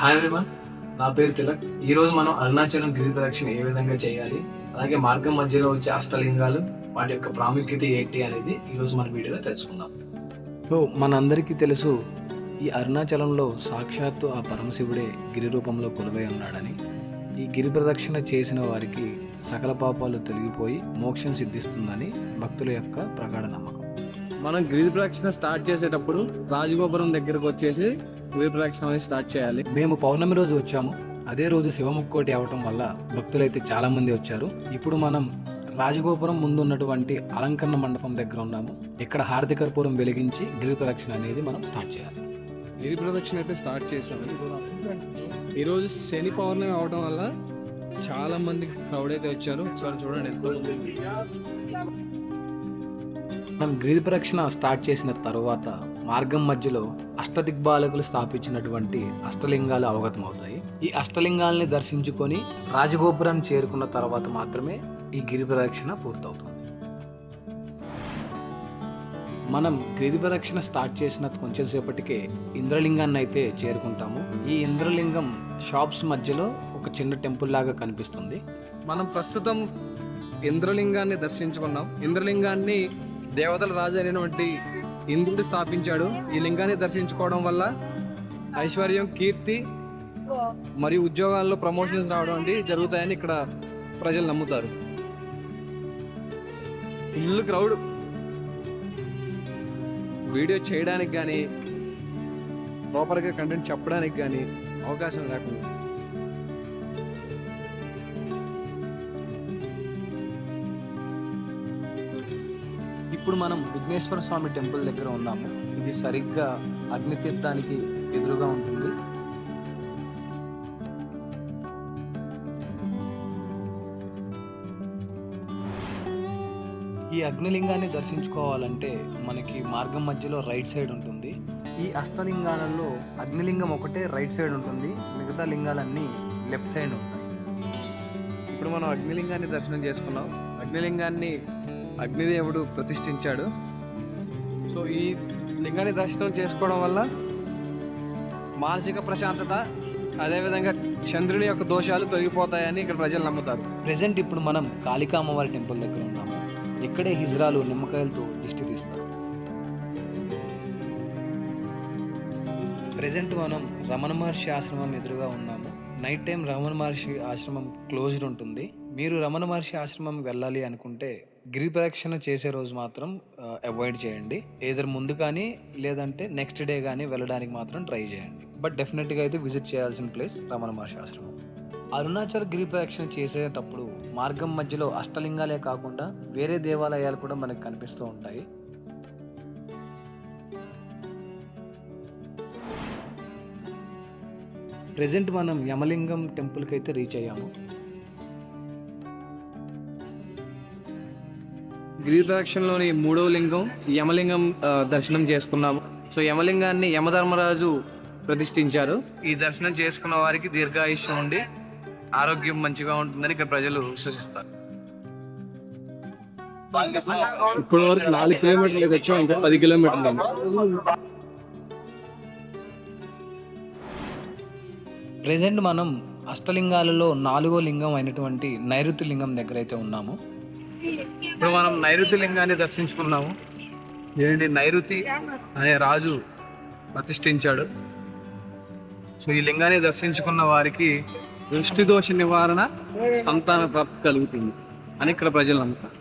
Hi everyone, నా పేరు తిలక్. ఈరోజు మనం అరుణాచలం గిరి ప్రదక్షిణ ఏ విధంగా చేయాలి, అలాగే మార్గం మధ్యలో వచ్చే అష్టలింగాలు, వాటి యొక్క ప్రాముఖ్యత ఏంటి అనేది ఈరోజు మన వీడియోలో తెలుసుకుందాం. సో మనందరికీ తెలుసు, ఈ అరుణాచలంలో సాక్షాత్తు ఆ పరమశివుడే గిరి రూపంలో కొలువై ఉన్నాడని. ఈ గిరి ప్రదక్షిణ చేసిన వారికి సకల పాపాలు తొలగిపోయి మోక్షం సిద్ధిస్తుందని భక్తుల యొక్క ప్రగాఢ నమ్మకం. మనం గిరి ప్రదక్షిణ స్టార్ట్ చేసేటప్పుడు రాజగోపురం దగ్గరకు వచ్చేసి గిరి ప్రదక్షిణ అనేది స్టార్ట్ చేయాలి. మేము పౌర్ణమి రోజు వచ్చాము. అదే రోజు శివముక్కోటి అవటం వల్ల భక్తులైతే చాలా మంది వచ్చారు. ఇప్పుడు మనం రాజగోపురం ముందు ఉన్నటువంటి అలంకరణ మండపం దగ్గర ఉన్నాము. ఇక్కడ హారతి కర్పూరం వెలిగించి గిరి ప్రదక్షిణ అనేది మనం స్టార్ట్ చేయాలి. గిరి ప్రదక్షిణ అయితే స్టార్ట్ చేసాము. ఈరోజు శని పౌర్ణమి అవడం వల్ల చాలా మంది క్రౌడ్ అయితే వచ్చారు. ఒకసారి చూడండి ఎంతో మంది. మనం గిరి ప్రదక్షిణ స్టార్ట్ చేసిన తరువాత మార్గం మధ్యలో అష్టదిగ్బాలకులు స్థాపించినటువంటి అష్టలింగాలు అవగతమవుతాయి. ఈ అష్టలింగాల్ని దర్శించుకొని రాజగోపురం చేరుకున్న తర్వాత మాత్రమే ఈ గిరి ప్రదక్షిణ పూర్తవుతుంది. మనం గిరి ప్రదక్షిణ స్టార్ట్ చేసిన కొంచెం సేపటికే ఇంద్రలింగాన్ని అయితే చేరుకుంటాము. ఈ ఇంద్రలింగం షాప్స్ మధ్యలో ఒక చిన్న టెంపుల్ లాగా కనిపిస్తుంది. మనం ప్రస్తుతం ఇంద్రలింగాన్ని దర్శించుకున్నాం. ఇంద్రలింగాన్ని దేవతల రాజు అయినటువంటి ఇంద్రుడు స్థాపించాడు. ఈ లింగాన్ని దర్శించుకోవడం వల్ల ఐశ్వర్యం, కీర్తి మరియు ఉద్యోగాల్లో ప్రమోషన్స్ రావడం వంటి జరుగుతాయని ఇక్కడ ప్రజలు నమ్ముతారు. Full crowd. వీడియో చేయడానికి కానీ ప్రాపర్గా కంటెంట్ చెప్పడానికి కానీ అవకాశం లేకుండా. ఇప్పుడు మనం విఘ్నేశ్వర స్వామి టెంపుల్ దగ్గర ఉన్నాము. ఇది సరిగ్గా అగ్నితీర్థానికి ఎదురుగా ఉంటుంది. ఈ అగ్నిలింగాన్ని దర్శించుకోవాలంటే మనకి మార్గం మధ్యలో రైట్ సైడ్ ఉంటుంది. ఈ అష్టలింగాలలో అగ్నిలింగం ఒకటే రైట్ సైడ్ ఉంటుంది, మిగతా లింగాలన్నీ లెఫ్ట్ సైడ్ ఉంటాయి. ఇప్పుడు మనం అగ్నిలింగాన్ని దర్శనం చేసుకున్నాం. అగ్నిలింగాన్ని అగ్నిదేవుడు ప్రతిష్ఠించాడు. సో ఈ లింగాన్ని దర్శనం చేసుకోవడం వల్ల మానసిక ప్రశాంతత, అదేవిధంగా చంద్రుని యొక్క దోషాలు తొలగిపోతాయని ఇక్కడ ప్రజలు నమ్ముతారు. ప్రెసెంట్ ఇప్పుడు మనం కాళికా అమ్మవారి టెంపుల్ దగ్గర ఉన్నాము. ఇక్కడే హిజ్రాలు నిమ్మకాయలతో దిష్టి తీస్తారు. ప్రెసెంట్ మనం రమణ మహర్షి ఆశ్రమం ఎదురుగా ఉన్నాము. నైట్ టైం రమణ మహర్షి ఆశ్రమం క్లోజ్డ్ ఉంటుంది. మీరు రమణ మహర్షి ఆశ్రమం వెళ్ళాలి అనుకుంటే గిరి ప్రదక్షిణ చేసే రోజు మాత్రం అవాయిడ్ చేయండి. ఏదర్ ముందు కానీ లేదంటే నెక్స్ట్ డే కానీ వెళ్ళడానికి మాత్రం ట్రై చేయండి. బట్ డెఫినెట్గా అయితే విజిట్ చేయాల్సిన ప్లేస్ రమణ మహర్షి ఆశ్రమం. అరుణాచల్ గిరి ప్రదక్షిణ చేసేటప్పుడు మార్గం మధ్యలో అష్టలింగాలే కాకుండా వేరే దేవాలయాలు కూడా మనకు కనిపిస్తూ ఉంటాయి. ప్రెజెంట్ మనం యమలింగం టెంపుల్కి అయితే రీచ్ అయ్యాము. గిరి ప్రదక్షిణలోని 3వ లింగం యమలింగం దర్శనం చేసుకున్నాము. సో యమలింగాన్ని యమధర్మరాజు ప్రతిష్ఠించారు. ఈ దర్శనం చేసుకున్న వారికి దీర్ఘాయుష్యం ఉండి ఆరోగ్యం మంచిగా ఉంటుందని ఇక్కడ ప్రజలు విశ్వసిస్తారు. ఇప్పటి వరకు 4 కిలోమీటర్లు వచ్చాం, ఇంకా 10 కిలోమీటర్లు. ప్రెజెంట్ మనం అష్టలింగాలలో 4వ లింగం అయినటువంటి నైరుతి లింగం దగ్గర అయితే ఉన్నాము. ఇప్పుడు మనం నైరుతి లింగాన్ని దర్శించుకున్నాము. ఏంటి, నైరుతి అనే రాజు ప్రతిష్ఠించాడు. సో ఈ లింగాన్ని దర్శించుకున్న వారికి దృష్టి దోష నివారణ, సంతాన ప్రాప్తి కలుగుతుంది అని ఇక్కడ ప్రజలు నమ్ముతారు.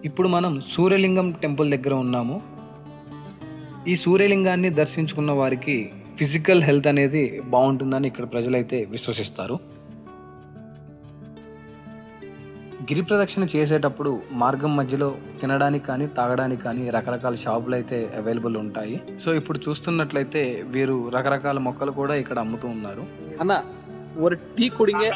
ఇప్పుడు మనం సూర్యలింగం టెంపుల్ దగ్గర ఉన్నాము. ఈ సూర్యలింగాన్ని దర్శించుకున్న వారికి ఫిజికల్ హెల్త్ అనేది బాగుంటుందని ఇక్కడ ప్రజలైతే విశ్వసిస్తారు. గిరి ప్రదక్షిణ చేసేటప్పుడు మార్గం మధ్యలో తినడానికి కానీ తాగడానికి కానీ రకరకాల షాపులు అయితే అవైలబుల్ ఉంటాయి. సో ఇప్పుడు చూస్తున్నట్లయితే వీరు రకరకాల మొక్కలు కూడా ఇక్కడ అమ్ముతూ ఉన్నారు. అన్న ஒரு டீ குடிங்க.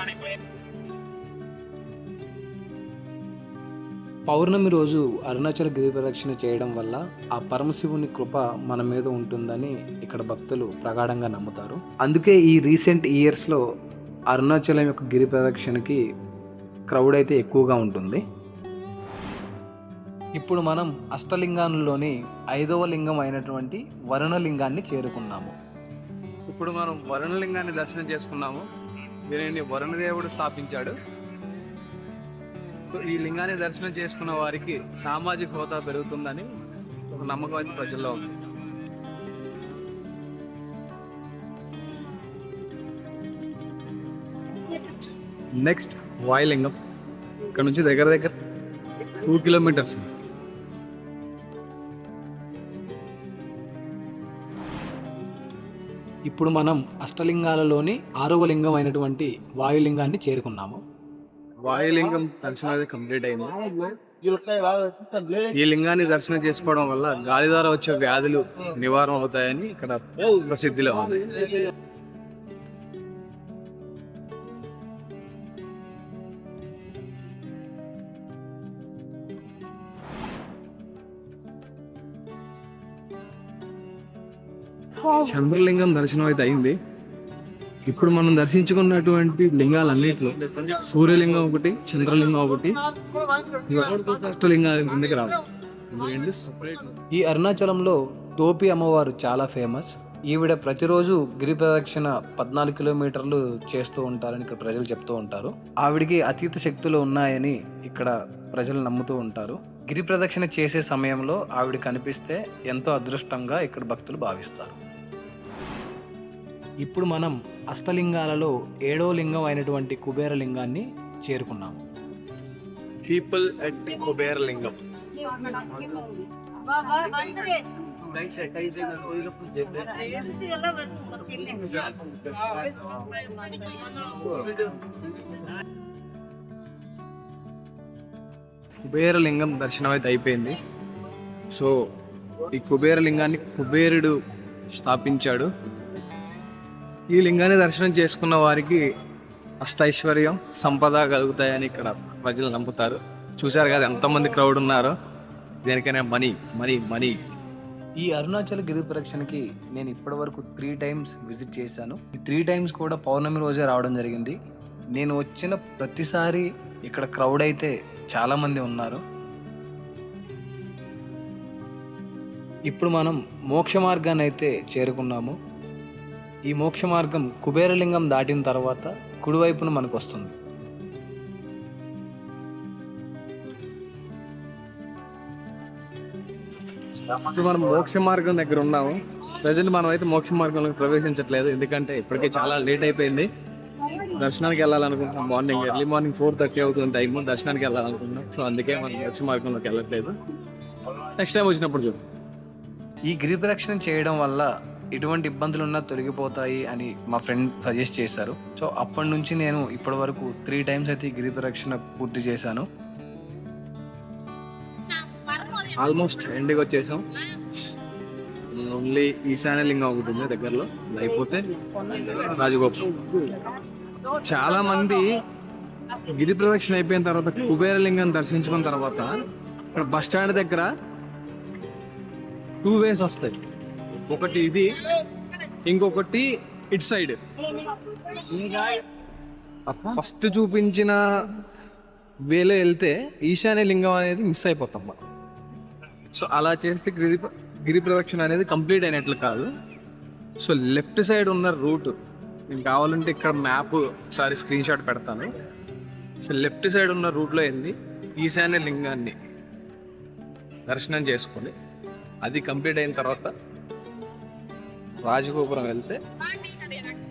పౌర్ణమి రోజు అరుణాచల గిరి ప్రదక్షిణ చేయడం వల్ల ఆ పరమశివుని కృప మన మీద ఉంటుందని ఇక్కడ భక్తులు ప్రగాఢంగా నమ్ముతారు. అందుకే ఈ రీసెంట్ ఇయర్స్లో అరుణాచలం యొక్క గిరి ప్రదక్షిణకి క్రౌడ్ అయితే ఎక్కువగా ఉంటుంది. ఇప్పుడు మనం అష్టలింగాల్లోని 5వ లింగం అయినటువంటి వరుణలింగాన్ని చేరుకున్నాము. ఇప్పుడు మనం వరుణలింగాన్ని దర్శనం చేసుకున్నాము. దీనిని వరుణదేవుడు స్థాపించాడు. ఈ లింగాన్ని దర్శనం చేసుకున్న వారికి సామాజిక హోదా పెరుగుతుందని ఒక నమ్మకం అయితే ప్రజల్లో ఉంది. నెక్స్ట్ వాయులింగం. ఇక్కడ నుంచి దగ్గర 2 కిలోమీటర్స్. ఇప్పుడు మనం అష్టలింగాలలోని 6వ లింగం అయినటువంటి వాయులింగాన్ని చేరుకున్నాము. వాయులింగం దర్శనం అయితే కంప్లీట్ అయింది. ఈ లింగాన్ని దర్శనం చేసుకోవడం వల్ల గాలి ద్వారా వచ్చే వ్యాధులు నివారణ అవుతాయని ఇక్కడ ప్రసిద్ధిలో ఉంది. చంద్రలింగం దర్శనం అయితే అయింది. ఇప్పుడు మనం దర్శించుకున్నటువంటి లింగాలన్నింటిలో సూర్యలింగం ఒకటి, చంద్రలింగం ఒకటి, అష్టలింగాల ముందుకు రావు. ఈ అరుణాచలంలో టోపి అమ్మవారు చాలా ఫేమస్. ఈవిడ ప్రతిరోజు గిరి ప్రదక్షిణ 14 కిలోమీటర్లు చేస్తూ ఉంటారని ఇక్కడ ప్రజలు చెప్తూ ఉంటారు. ఆవిడికి అతీత శక్తులు ఉన్నాయని ఇక్కడ ప్రజలు నమ్ముతూ ఉంటారు. గిరి ప్రదక్షిణ చేసే సమయంలో ఆవిడ కనిపిస్తే ఎంతో అదృష్టంగా ఇక్కడ భక్తులు భావిస్తారు. ఇప్పుడు మనం అష్టలింగాలలో 7వ లింగం అయినటువంటి కుబేర లింగాన్ని చేరుకున్నాము. పీపుల్ అట్ కుబేర లింగం. కుబేరలింగం దర్శనం అయితే అయిపోయింది. సో ఈ కుబేరలింగాన్ని కుబేరుడు స్థాపించాడు. ఈ లింగాన్ని దర్శనం చేసుకున్న వారికి అష్టైశ్వర్యం, సంపద కలుగుతాయని ఇక్కడ ప్రజలు నమ్ముతారు. చూశారు కదా ఎంతమంది క్రౌడ్ ఉన్నారో. దేనికైనా మనీ మనీ మనీ. ఈ అరుణాచల్ గిరి ప్రదక్షిణకి నేను ఇప్పటివరకు 3 టైమ్స్ విజిట్ చేశాను. ఈ 3 టైమ్స్ కూడా పౌర్ణమి రోజే రావడం జరిగింది. నేను వచ్చిన ప్రతిసారి ఇక్కడ క్రౌడ్ అయితే చాలామంది ఉన్నారు. ఇప్పుడు మనం మోక్ష మార్గాన్ని అయితే చేరుకున్నాము. ఈ మోక్ష మార్గం కుబేరలింగం దాటిన తర్వాత కుడివైపున మనకు వస్తుంది. ఇప్పుడు మనం మోక్ష మార్గం దగ్గర ఉన్నాము. ప్రజెంట్ మనం అయితే మోక్ష మార్గంలోకి ప్రవేశించట్లేదు, ఎందుకంటే ఇప్పటికే చాలా లేట్ అయిపోయింది. దర్శనానికి వెళ్ళాలనుకుంటున్నాం. ఎర్లీ మార్నింగ్ 4:30 అవుతుంది టైం. దర్శనానికి వెళ్ళాలనుకుంటున్నాం. సో అందుకే మనం మోక్ష మార్గంలోకి వెళ్ళట్లేదు. నెక్స్ట్ టైం వచ్చినప్పుడు చూద్దాం. ఈ గిరి ప్రదక్షిణ చేయడం వల్ల ఎటువంటి ఇబ్బందులున్నా తొలగిపోతాయి అని మా ఫ్రెండ్ సజెస్ట్ చేశారు. సో అప్పటి నుంచి నేను ఇప్పటి వరకు 3 టైమ్స్ అయితే ఈ గిరి ప్రదక్షిణ పూర్తి చేశాను. ఆల్మోస్ట్ ఎండ్కి వచ్చేసాం. ఓన్లీ ఈశాన్య లింగం ఒకటి ఉంది దగ్గరలో, అయిపోతే రాజగోపురం. చాలా మంది గిరి ప్రదక్షిణ అయిపోయిన తర్వాత కుబేరలింగం దర్శించుకున్న తర్వాత ఇక్కడ బస్ స్టాండ్ దగ్గర 2 వేస్ వస్తాయి. ఒకటి ఇది, ఇంకొకటి ఇటు సైడ్. ఫస్ట్ చూపించిన వేలో వెళ్తే ఈశాన్య లింగం అనేది మిస్ అయిపోతాం మనం. సో అలా చేస్తే గిరి ప్రదక్షిణ అనేది కంప్లీట్ అయినట్లు కాదు. సో లెఫ్ట్ సైడ్ ఉన్న రూట్ నేను కావాలంటే ఇక్కడ మ్యాప్ ఒకసారి స్క్రీన్ షాట్ పెడతాను. సో లెఫ్ట్ సైడ్ ఉన్న రూట్లో వెళ్ళి ఈశాన్య లింగాన్ని దర్శనం చేసుకొని అది కంప్లీట్ అయిన తర్వాత రాజగోపురం వెళ్తే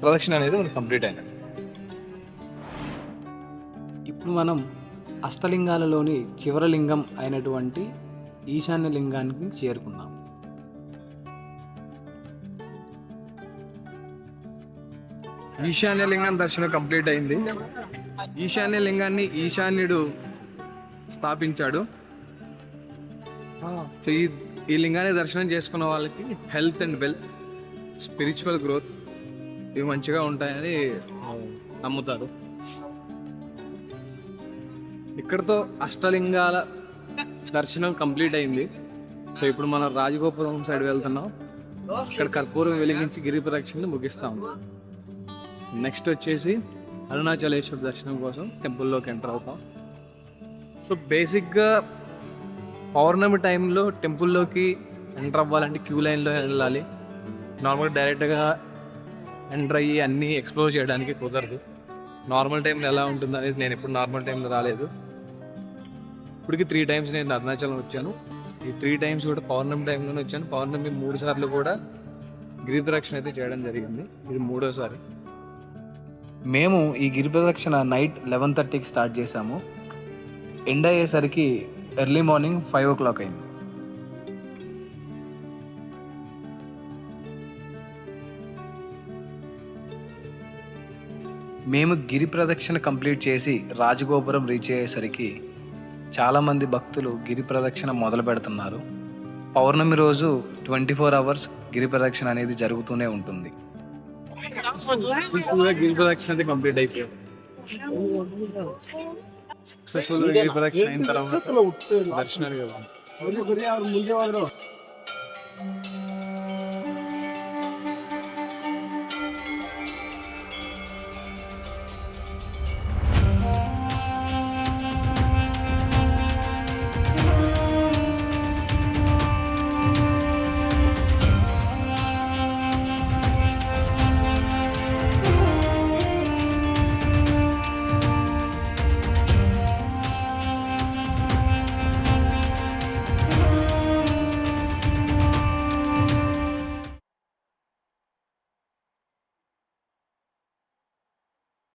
ప్రదక్షిణ అనేది మనకు కంప్లీట్ అయినది. ఇప్పుడు మనం అష్టలింగాలలోని చివరి లింగం అయినటువంటి ఈశాన్య లింగానికి చేరుకున్నాం. ఈశాన్య లింగం దర్శనం కంప్లీట్ అయింది. ఈశాన్య లింగాన్ని ఈశాన్యుడు స్థాపించాడు. సో ఈ లింగాన్ని దర్శనం చేసుకున్న వాళ్ళకి health and wealth, spiritual growth ఇవి మంచిగా ఉంటాయని నమ్ముతారు. ఇక్కడతో అష్టలింగాల దర్శనం కంప్లీట్ అయింది. సో ఇప్పుడు మనం రాజగోపురం సైడ్ వెళ్తున్నాం. ఇక్కడ కర్పూరం వెలిగించి గిరి ప్రదక్షిణని ముగిస్తాం. నెక్స్ట్ వచ్చేసి అరుణాచలేశ్వర దర్శనం కోసం టెంపుల్లోకి ఎంటర్ అవుతాం. సో బేసిక్గా పౌర్ణమి టైంలో టెంపుల్లోకి ఎంటర్ అవ్వాలంటే క్యూ లైన్లో వెళ్ళాలి. నార్మల్గా డైరెక్ట్గా ఎంటర్ అయ్యి అన్నీ ఎక్స్ప్లోర్ చేయడానికి కుదరదు. నార్మల్ టైంలో ఎలా ఉంటుంది అనేది నేను ఎప్పుడు నార్మల్ టైంలో రాలేదు. ఇప్పటికి 3 times నేను అరుణాచలం వచ్చాను. ఈ 3 times కూడా పౌర్ణమి టైంలోనే వచ్చాను. పౌర్ణమి 3 సార్లు కూడా గిరి ప్రదక్షిణ అయితే చేయడం జరిగింది. ఇది 3వసారి. మేము ఈ గిరి ప్రదక్షిణ నైట్ 11:30కి స్టార్ట్ చేసాము. ఎండ్ అయ్యేసరికి ఎర్లీ మార్నింగ్ 5 o'clock అయింది. మేము గిరి ప్రదక్షిణ కంప్లీట్ చేసి రాజగోపురం రీచ్ అయ్యేసరికి చాలామంది భక్తులు గిరి ప్రదక్షిణ మొదలు పెడుతున్నారు. పౌర్ణమి రోజు 24 hours గిరి ప్రదక్షిణ అనేది జరుగుతూనే ఉంటుంది. సక్సెస్ఫుల్గా గిరి ప్రదక్షిణ అయితే కంప్లీట్ అయిపోయింది. సక్సెస్ఫుల్గా గిరి ప్రదక్షిణ అయిన తర్వాత దర్శనానికి వెళ్తాం.